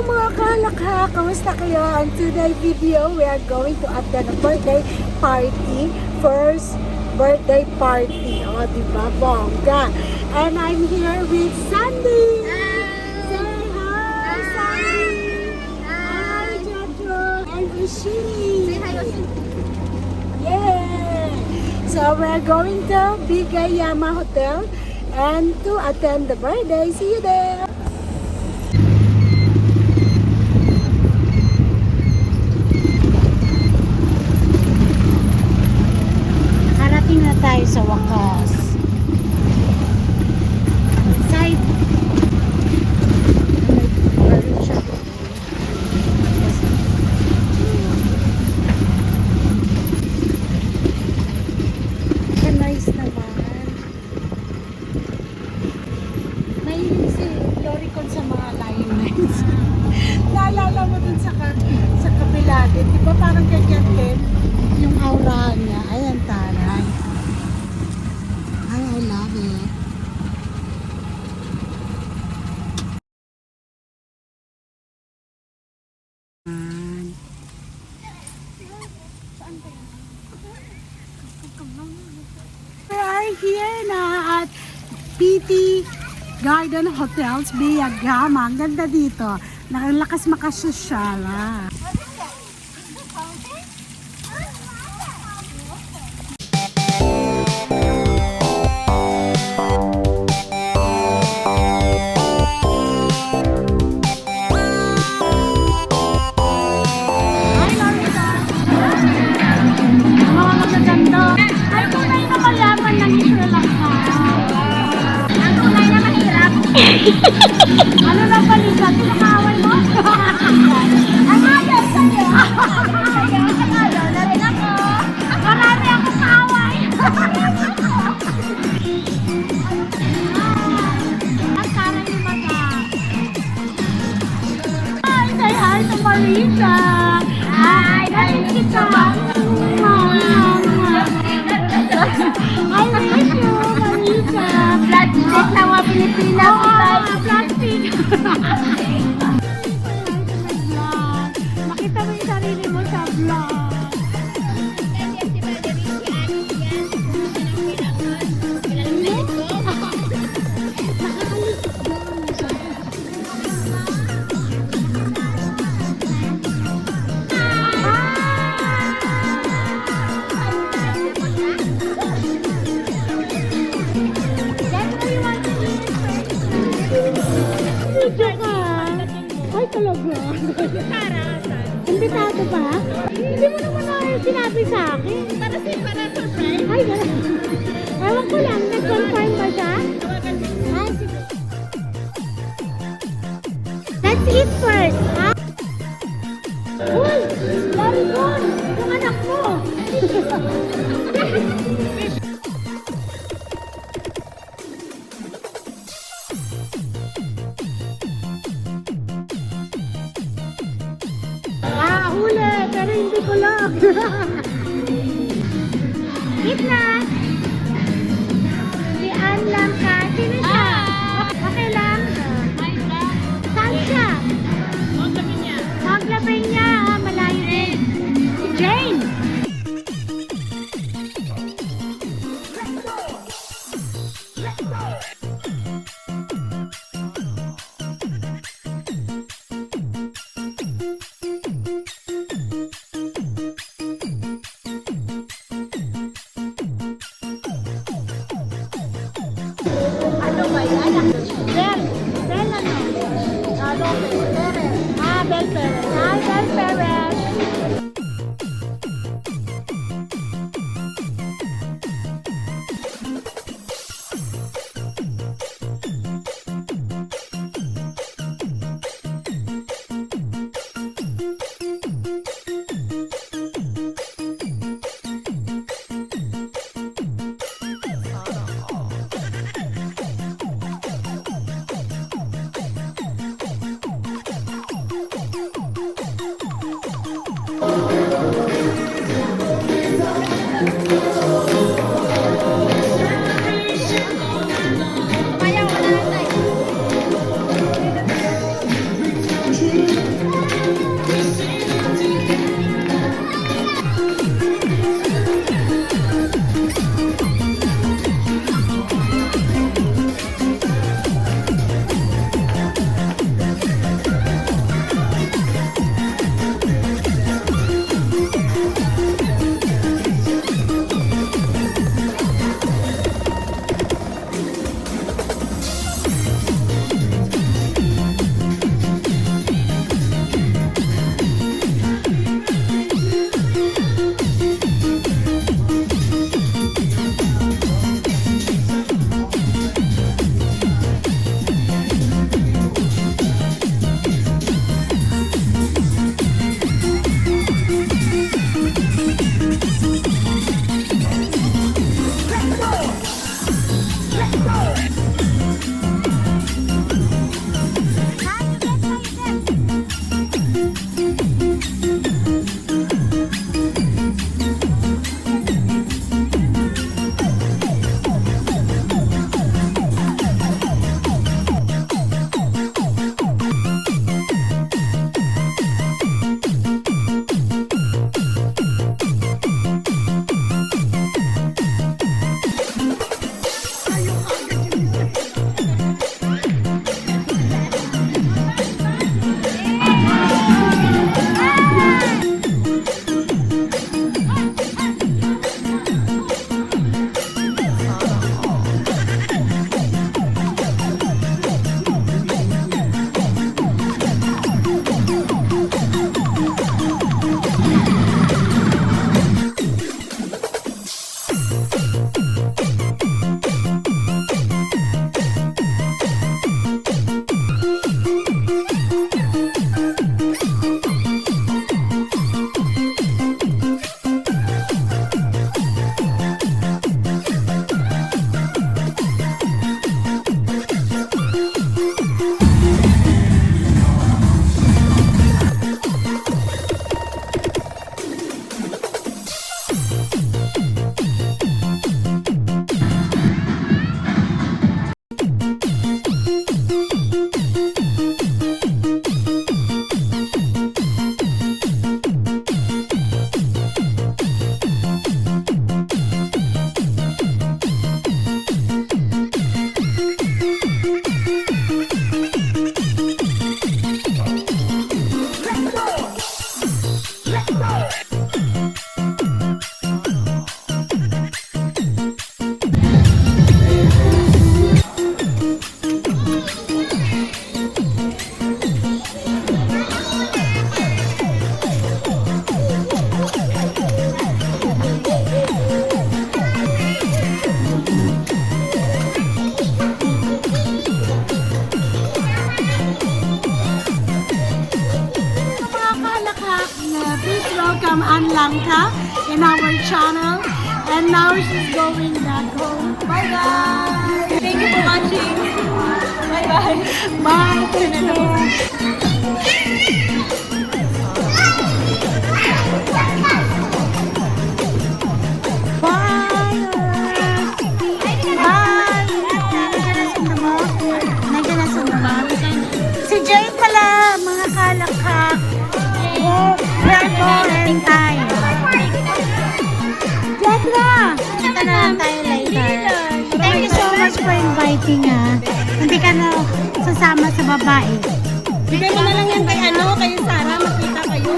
Mga kalakha, kamusta kayo? On today's video, we are going to attend a birthday party. First birthday party. O, diba? Bongga. And I'm here with Sandy. Say hi, Sandy. Hi, Jojo. And Rashini. Say hi, Rashini. Yay! So we're going to Bigayama Hotel and to attend the birthday. See you there! Harating na tayo sa wakas. Side. Nice naman. Mahilig si Loricon sa mga lines. Naalala mo dun sa kabila din. Di ba parang ganyan din yung aura niya. Ayan, taray. Ay, I love it. We are here na at PT Garden Hotels, Bigayama. Ang ganda dito. Nakalakas makasosyal. Ano na palisa? Tinakaway mo? Ang ayaw sa'yo! Ang ayaw na rin ako! Marami akong kaaway! Ang taray ni Mata! Hi! Say hi to Marisa! Hi! Narinig kita! I miss you, Marisa! Plastic na mga Pilipinas! Plastic! Makita mo yung sarili mo sa vlog. Ay, talaga. Imbitado ba? Hindi mo naman na sinabi sa akin. Para surprise. Ay, gano'n. Ewan ko lang, nag-confirm ba siya? Ay, sige. Let's eat first, ha? Uy! Laricon! Yung anak mo! Huli, pero hindi ko lang. Eat na. Si Ann lang ka. Sino siya? Okay lang. Saan siya? Maglabi niya. Malayo din. Si Jane. Ano ba yan? Bel ano? Lopez, Perez. Bel Perez. Bel Perez. welcome Ann Langka in our channel. And now she's going back home. Bye guys! Thank you for watching. Bye bye. Bye. Take care. Bye. Bye. Nandiyan na sa baba. Si Jay pala, mga kalakak. Oh, we're going tayo. Jet na! Kita na lang tayo later. Thank you so much for inviting Hindi ka na sasama sa babae. Bigay mo na lang yan kay kay Sarah. Makita kayo.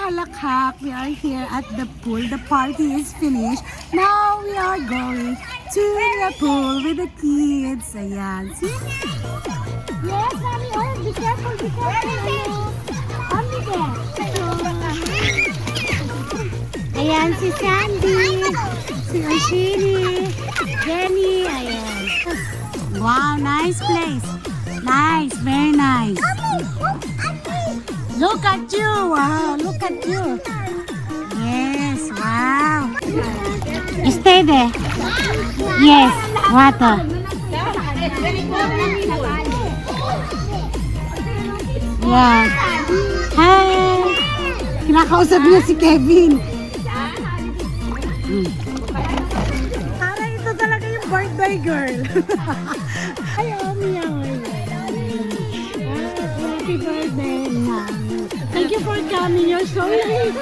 Lakhak, we are here at the pool. The party is finished. Now we are going to the pool with the kids. Ayan. See? Yes, mommy. Oh, be careful, be careful. Mommy there. Ayan si Sandy, si Oshini, Jenny. Ayan. Wow, nice place. Nice, very nice. Look at you! Wow, look at you! Yes, wow! Stay there. Yes, water. Yeah. Hi! Kinakausap niya si Kevin. Para ito talaga yung birthday girl. Ayaw, miyaw. Happy birthday, ma'am. Thank you for coming. You're so late.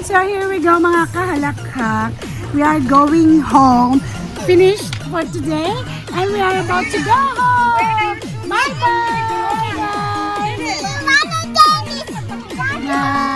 So here we go, mga kahalakhak. We are going home. Finished for today. And we are about to go home. Bye-bye, guys. Bye.